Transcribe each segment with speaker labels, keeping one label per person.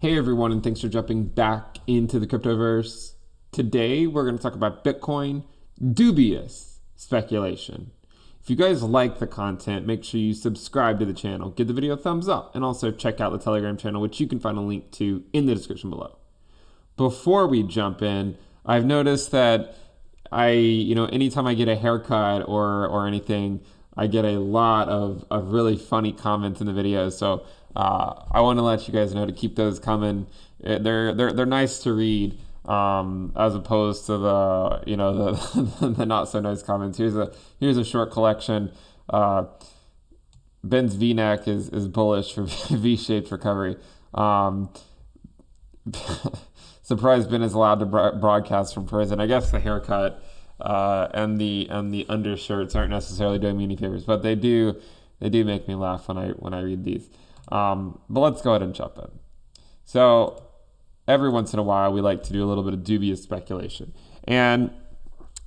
Speaker 1: Hey everyone, and thanks for jumping back into the cryptoverse. Today we're going to talk about Bitcoin dubious speculation. If you guys like the content, make sure you subscribe to the channel, give the video a thumbs up, and also check out the Telegram channel, which you can find a link to in the description below. Before we jump in, I've noticed that anytime I get a haircut or anything, I get a lot of really funny comments in the videos. So I want to let you guys know to keep those coming. They're nice to read, as opposed to the not so nice comments. Here's a short collection. Ben's V-neck is bullish for V-shaped recovery. Surprised Ben is allowed to broadcast from prison. I guess the haircut and the undershirts aren't necessarily doing me any favors, but they do make me laugh when I read these. But let's go ahead and jump in. So every once in a while, we like to do a little bit of dubious speculation. And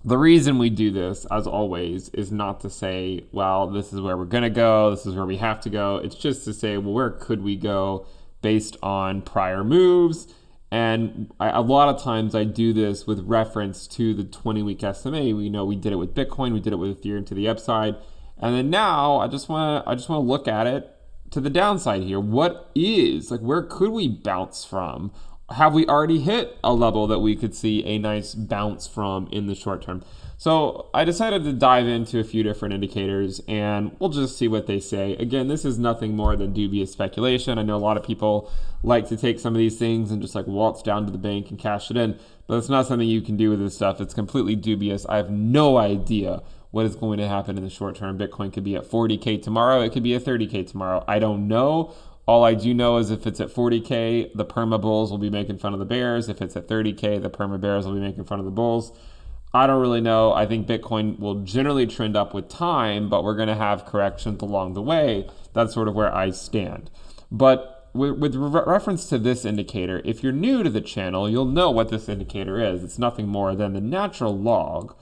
Speaker 1: the reason we do this, as always, is not to say, well, this is where we're going to go, this is where we have to go. It's just to say, well, where could we go based on prior moves? And a lot of times I do this with reference to the 20-week SMA. We did it with Bitcoin, we did it with Ethereum to the upside. And then now I just want to look at it to the downside here. Where could we bounce from? Have we already hit a level that we could see a nice bounce from in the short term? So I decided to dive into a few different indicators and we'll just see what they say. Again, this is nothing more than dubious speculation. I know a lot of people like to take some of these things and just waltz down to the bank and cash it in, but it's not something you can do with this stuff. It's completely dubious. I have no idea what is going to happen in the short term. Bitcoin could be at 40K tomorrow. It could be at 30K tomorrow. I don't know. All I do know is if it's at 40K, the perma bulls will be making fun of the bears. If it's at 30K, the perma bears will be making fun of the bulls. I don't really know. I think Bitcoin will generally trend up with time, but we're going to have corrections along the way. That's sort of where I stand. But with reference to this indicator, if you're new to the channel, you'll know what this indicator is. It's nothing more than the natural log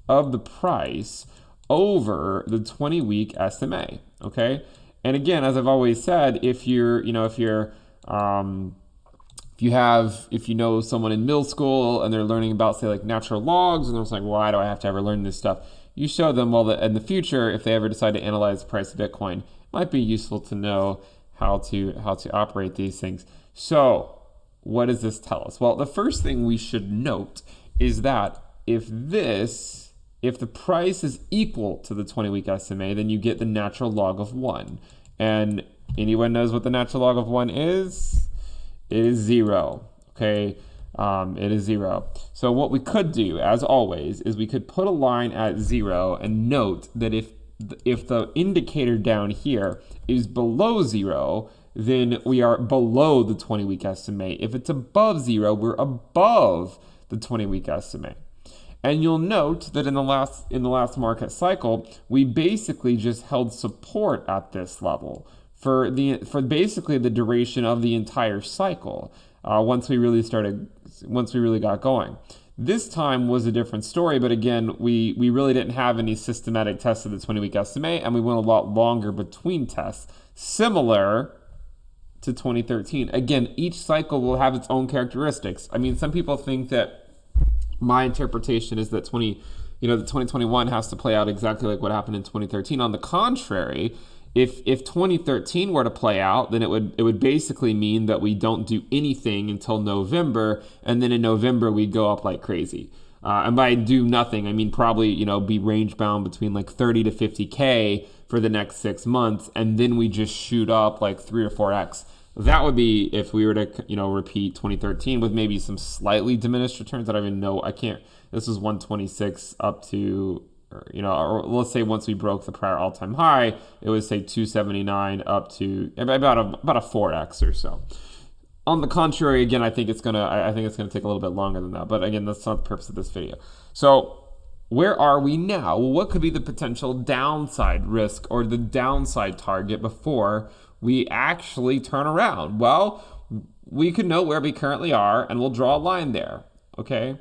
Speaker 1: of the price over the 20-week SMA, okay? And again, as I've always said, if you know someone in middle school and they're learning about, say, natural logs, and they're just why do I have to ever learn this stuff? You show them, that in the future, if they ever decide to analyze the price of Bitcoin, it might be useful to know how to operate these things. So what does this tell us? Well, the first thing we should note is that if the price is equal to the 20-week SMA, then you get the natural log of 1. And anyone knows what the natural log of 1 is? It is 0, okay? It is 0. So what we could do, as always, is we could put a line at 0 and note that if the indicator down here is below 0, then we are below the 20-week SMA. If it's above 0, we're above the 20-week SMA. And you'll note that in the last market cycle, we basically just held support at this level for basically the duration of the entire cycle. Once we really got going. This time was a different story, but again, we really didn't have any systematic tests of the 20-week SMA, and we went a lot longer between tests, similar to 2013. Again, each cycle will have its own characteristics. I mean, some people think that my interpretation is that 2021 has to play out exactly like what happened in 2013. On the contrary, if 2013 were to play out, then it would basically mean that we don't do anything until November, and then in November we go up like crazy. And by do nothing, I mean probably be range bound between 30 to 50K for the next 6 months, and then we just shoot up 3 or 4x. That would be if we were to, repeat 2013 with maybe some slightly diminished returns. I don't even know. This was 126 up to, or let's say once we broke the prior all-time high, it was say 279 up to about a 4x or so. On the contrary, again, I think it's gonna take a little bit longer than that. But again, that's not the purpose of this video. So where are we now? Well, what could be the potential downside risk or the downside target before we actually turn around? Well, we can know where we currently are and we'll draw a line there, okay?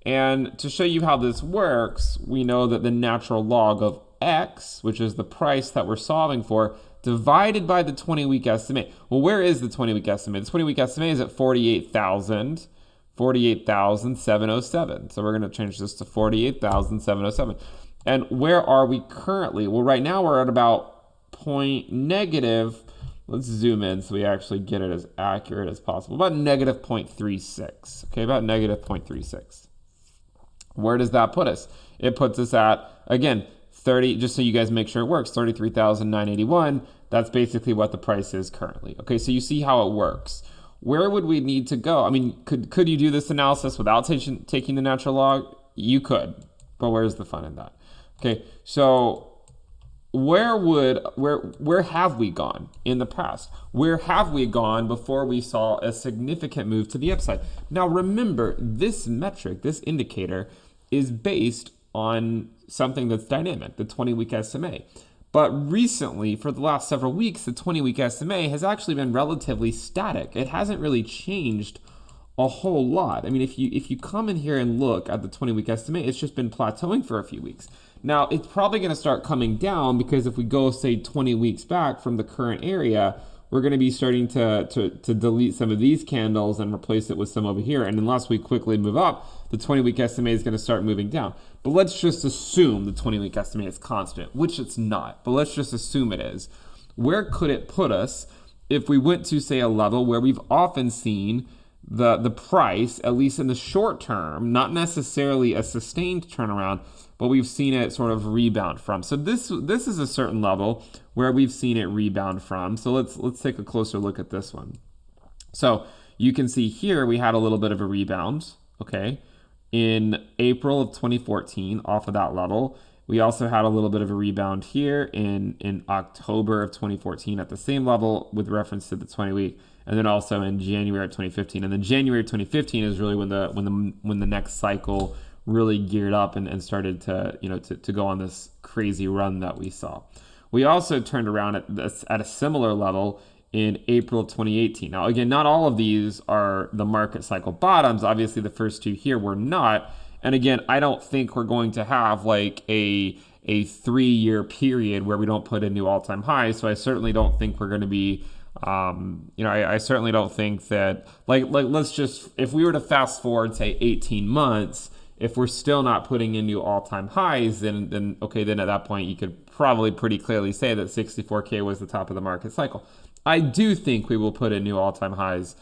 Speaker 1: And to show you how this works, we know that the natural log of X, which is the price that we're solving for, divided by the 20-week SMA. Well, where is the 20-week SMA? The 20-week SMA is at 48,707. So we're going to change this to 48,707. And where are we currently? Well, right now we're at about point negative. Let's zoom in so we actually get it as accurate as possible. About negative 0.36. Okay, about negative 0.36. Where does that put us? It puts us at, again, 30, just so you guys make sure it works, 33,981. That's basically what the price is currently. Okay, so you see how it works. Where would we need to go? I mean, could you do this analysis without taking the natural log? You could, but where's the fun in that? Okay, so where have we gone in the past? Where have we gone before we saw a significant move to the upside? Now remember, this metric, this indicator, is based on something that's dynamic, the 20-week SMA. But recently, for the last several weeks, the 20-week SMA has actually been relatively static. It hasn't really changed a whole lot. I mean, if you come in here and look at the 20-week SMA, it's just been plateauing for a few weeks. Now, it's probably going to start coming down because if we go, say, 20 weeks back from the current area, we're going to be starting to delete some of these candles and replace it with some over here. And unless we quickly move up, the 20-week SMA is going to start moving down. But let's just assume the 20-week SMA is constant, which it's not. But let's just assume it is. Where could it put us if we went to, say, a level where we've often seen the price, at least in the short term, not necessarily a sustained turnaround, but we've seen it sort of rebound from. So this is a certain level where we've seen it rebound from. So let's take a closer look at this one. So you can see here we had a little bit of a rebound, okay, in April of 2014 off of that level. We also had a little bit of a rebound here in October of 2014 at the same level with reference to the 20-week, and then also in January of 2015. And then January of 2015 is really when the next cycle really geared up and started to go on this crazy run that we saw. We also turned around at a similar level in April of 2018. Now, again, not all of these are the market cycle bottoms. Obviously, the first two here were not. And again, I don't think we're going to have like a 3-year period where we don't put in new all-time highs. So I certainly don't think we're going to be, I certainly don't think that, like let's just, if we were to fast forward, say 18 months, if we're still not putting in new all-time highs, then at that point you could probably pretty clearly say that 64K was the top of the market cycle. I do think we will put in new all-time highs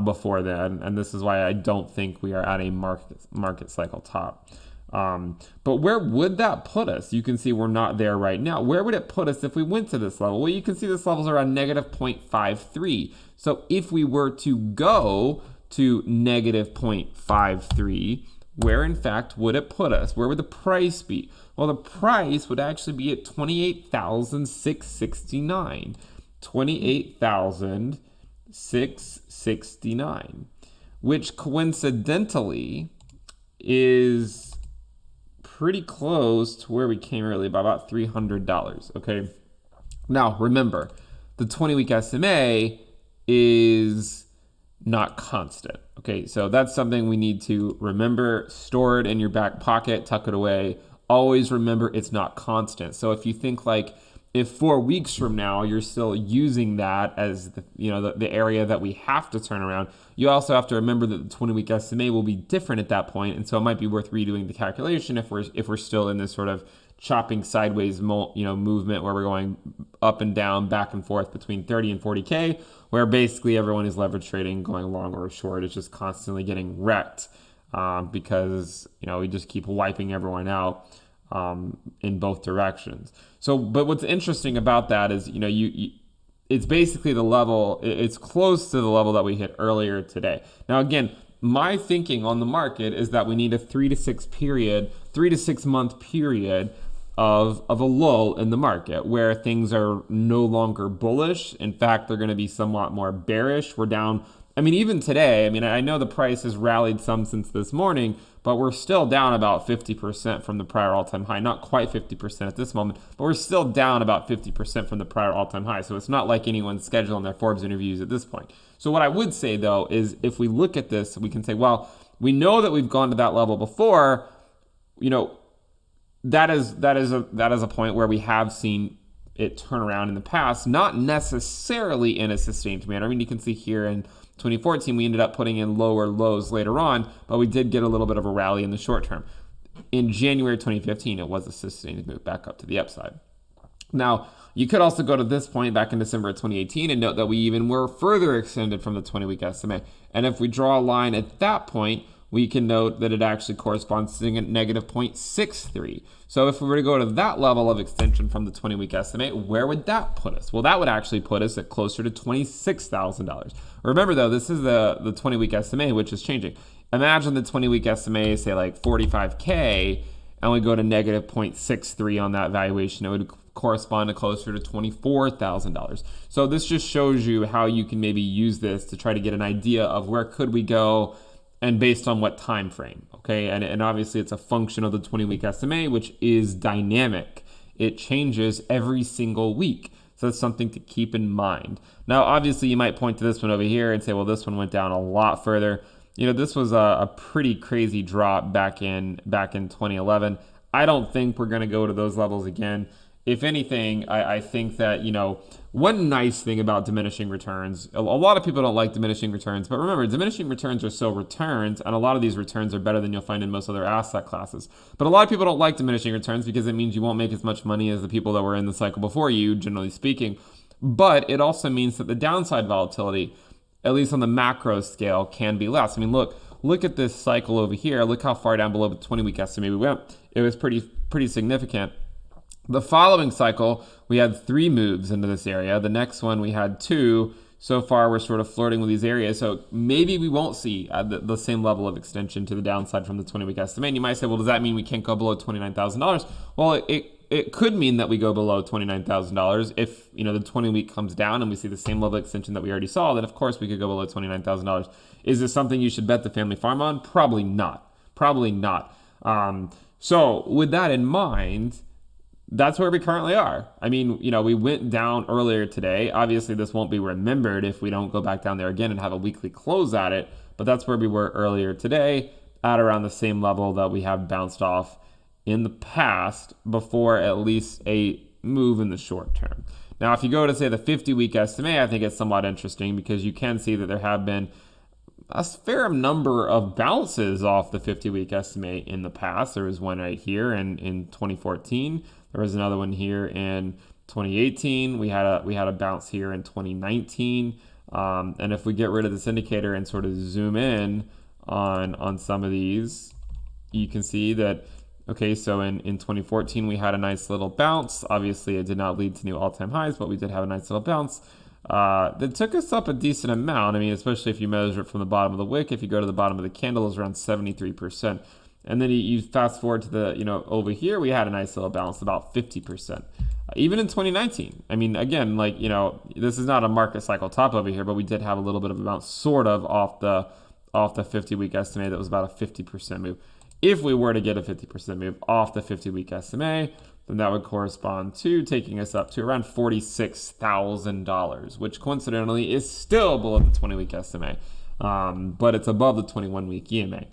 Speaker 1: before then, and this is why I don't think we are at a market cycle top. But where would that put us? You can see we're not there right now. Where would it put us if we went to this level? Well, you can see this level's around negative 0.53. So if we were to go to negative 0.53, where in fact would it put us? Where would the price be? Well, the price would actually be at 28,669. 28,669, which coincidentally is pretty close to where we came earlier, by about $300, okay? Now, remember, the 20-week SMA is not constant, okay? So that's something we need to remember. Store it in your back pocket, tuck it away. Always remember it's not constant. So if you think like, if 4 weeks from now you're still using that as the area that we have to turn around, you also have to remember that the 20-week SMA will be different at that point, and so it might be worth redoing the calculation if we're still in this sort of chopping sideways movement where we're going up and down, back and forth between 30 and 40K, where basically everyone is leverage trading, going long or short. It's just constantly getting wrecked because we just keep wiping everyone out in both directions. So, but what's interesting about that is, it's basically the level, it's close to the level that we hit earlier today. Now, again, my thinking on the market is that we need a 3 to 6 month period of a lull in the market where things are no longer bullish. In fact, they're going to be somewhat more bearish. We're down. Even today, I know the price has rallied some since this morning, but we're still down about 50% from the prior all-time high. Not quite 50% at this moment, but we're still down about 50% from the prior all-time high. So it's not like anyone's scheduling their Forbes interviews at this point. So what I would say, though, is if we look at this, we can say, well, we know that we've gone to that level before. That is a point where we have seen it turn around in the past, not necessarily in a sustained manner. I mean, you can see here in 2014, we ended up putting in lower lows later on, but we did get a little bit of a rally in the short term. In January 2015, it was a sustained move back up to the upside. Now, you could also go to this point back in December of 2018 and note that we even were further extended from the 20-week SMA. And if we draw a line at that point, we can note that it actually corresponds to a negative 0.63. So if we were to go to that level of extension from the 20-week SMA, where would that put us? Well, that would actually put us at closer to $26,000. Remember, though, this is the 20-week SMA, which is changing. Imagine the 20-week SMA, say like 45K, and we go to negative 0.63 on that valuation. It would correspond to closer to $24,000. So this just shows you how you can maybe use this to try to get an idea of where could we go and based on what time frame, okay? And obviously it's a function of the 20-week SMA, which is dynamic. It changes every single week. So that's something to keep in mind. Now, obviously you might point to this one over here and say, well, this one went down a lot further. You know, this was a pretty crazy drop back in 2011. I don't think we're gonna go to those levels again. If anything, I think that, you know, one nice thing about diminishing returns, a lot of people don't like diminishing returns, but remember, diminishing returns are still returns, and a lot of these returns are better than you'll find in most other asset classes. But a lot of people don't like diminishing returns because it means you won't make as much money as the people that were in the cycle before you, generally speaking. But it also means that the downside volatility, at least on the macro scale, can be less. I mean, look at this cycle over here. Look how far down below the 20-week SMA we went. It was pretty significant. The following cycle, we had 3 moves into this area. The next one, we had 2. So far, we're sort of flirting with these areas. So maybe we won't see the same level of extension to the downside from the 20-week SMA. And you might say, well, does that mean we can't go below $29,000? Well, it could mean that we go below $29,000 if, you know, the 20-week comes down and we see the same level of extension that we already saw. Then, of course, we could go below $29,000. Is this something you should bet the family farm on? Probably not. Probably not. So with that in mind, that's where we currently are. I mean, you know, we went down earlier today. Obviously, this won't be remembered if we don't go back down there again and have a weekly close at it. But that's where we were earlier today, at around the same level that we have bounced off in the past before at least a move in the short term. Now, if you go to, say, the 50-week SMA, I think it's somewhat interesting because you can see that there have been a fair number of bounces off the 50-week SMA in the past. There was one right here in 2014. There was another one here in 2018. We had a bounce here in 2019. And if we get rid of this indicator and sort of zoom in on some of these, you can see that, okay, so in 2014, we had a nice little bounce. Obviously, it did not lead to new all-time highs, but we did have a nice little bounce. That took us up a decent amount. I mean, especially if you measure it from the bottom of the wick. If you go to the bottom of the candle, it's around 73%. And then you fast forward to the, you know, over here, we had a nice little bounce, about 50%. Even in 2019. I mean, again, like, you know, this is not a market cycle top over here, but we did have a little bit of a bounce sort of off the 50-week SMA. That was about a 50% move. If we were to get a 50% move off the 50-week SMA, then that would correspond to taking us up to around $46,000, which coincidentally is still below the 20-week SMA, but it's above the 21-week EMA.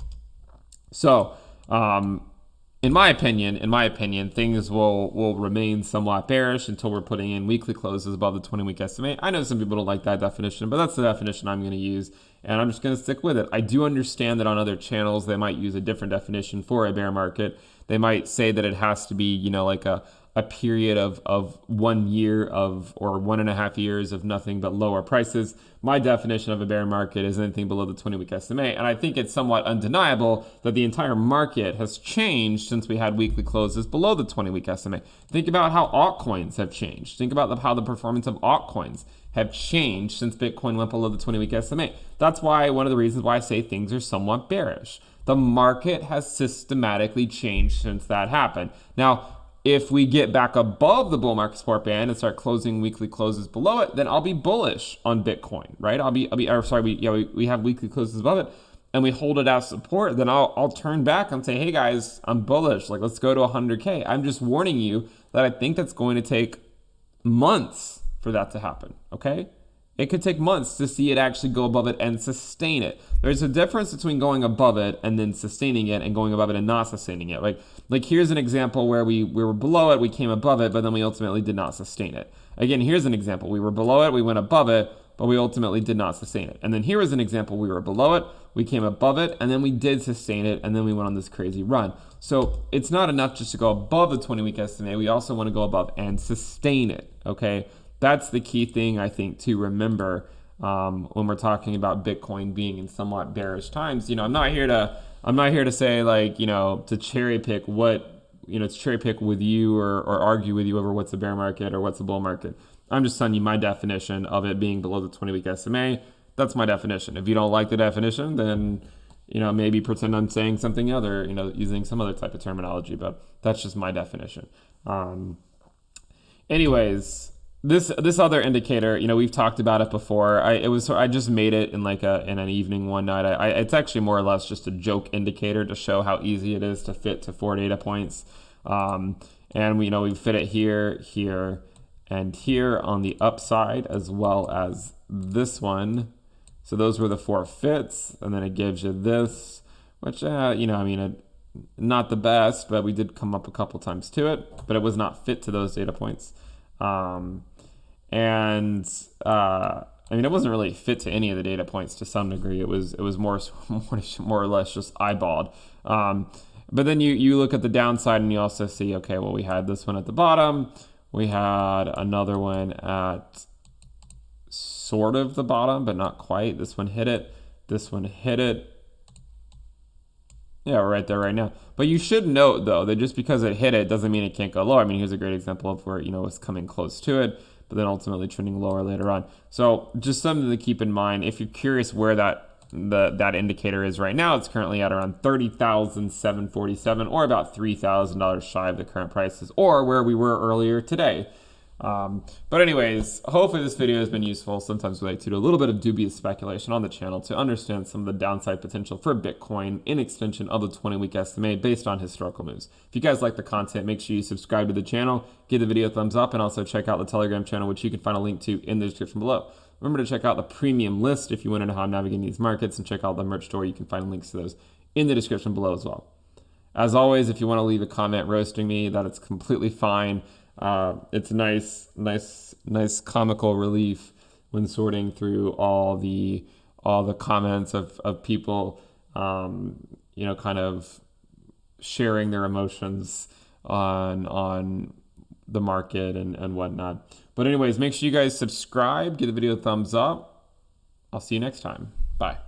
Speaker 1: So, in my opinion, things will remain somewhat bearish until we're putting in weekly closes above the 20-week SMA. I know some people don't like that definition, but that's the definition I'm going to use, and I'm just going to stick with it. I do understand that on other channels, they might use a different definition for a bear market. They might say that it has to be, you know, like a period of 1 year or 1.5 years of nothing but lower prices. My definition of a bear market is anything below the 20-week SMA, and I think it's somewhat undeniable that the entire market has changed since we had weekly closes below the 20-week SMA. Think about how altcoins have changed. Think about how the performance of altcoins have changed since Bitcoin went below the 20-week SMA. That's why one of the reasons why I say things are somewhat bearish. The market has systematically changed since that happened. Now, if we get back above the bull market support band and start closing weekly closes below it, then I'll be bullish on Bitcoin, right? We have weekly closes above it and we hold it as support, then I'll turn back and say, hey guys, I'm bullish. Like, let's go to 100K. I'm just warning you that I think that's going to take months for that to happen, okay? It could take months to see it actually go above it and sustain it. There's a difference between going above it and then sustaining it and going above it and not sustaining it. Like here's an example where we were below it, we came above it, but then we ultimately did not sustain it. Again, here's an example. We were below it, we went above it, but we ultimately did not sustain it. And then here is an example. We were below it, we came above it, and then we did sustain it, and then we went on this crazy run. So it's not enough just to go above the 20-week SMA. We also want to go above and sustain it, okay? That's the key thing, I think, to remember when we're talking about Bitcoin being in somewhat bearish times. I'm not here to say, like, to cherry pick with you or argue with you over what's a bear market or what's a bull market. I'm just telling you my definition of it being below the 20-week SMA. That's my definition. If you don't like the definition, then maybe pretend I'm saying something other, using some other type of terminology. But that's just my definition. Anyways. This other indicator, we've talked about it before. I just made it in in an evening one night. It's actually more or less just a joke indicator to show how easy it is to fit to 4 data points. And we fit it here, here, and here on the upside, as well as this one. So those were the 4 fits, and then it gives you this, which not the best, but we did come up a couple times to it, but it was not fit to those data points. It wasn't really fit to any of the data points to some degree. It was more or less just eyeballed. But then you look at the downside and you also see, okay, well, we had this one at the bottom. We had another one at sort of the bottom, but not quite. This one hit it. This one hit it. Yeah, we're right there right now. But you should note, though, that just because it hit it doesn't mean it can't go lower. Here's a great example of where, it's coming close to it, but then ultimately trending lower later on. So just something to keep in mind. If you're curious where that indicator is right now, it's currently at around $30,747, or about $3,000 shy of the current prices, or where we were earlier today. But anyways, hopefully this video has been useful. Sometimes we like to do a little bit of dubious speculation on the channel to understand some of the downside potential for Bitcoin in extension of the 20-week SMA based on historical moves. If you guys like the content, make sure you subscribe to the channel, give the video a thumbs up, and also check out the Telegram channel, which you can find a link to in the description below. Remember to check out the premium list if you want to know how I'm navigating these markets, and check out the merch store. You can find links to those in the description below as well. As always, if you want to leave a comment roasting me, that is completely fine. It's nice comical relief when sorting through all the comments of people, kind of sharing their emotions on the market and whatnot. But anyways, make sure you guys subscribe, give the video a thumbs up. I'll see you next time. Bye.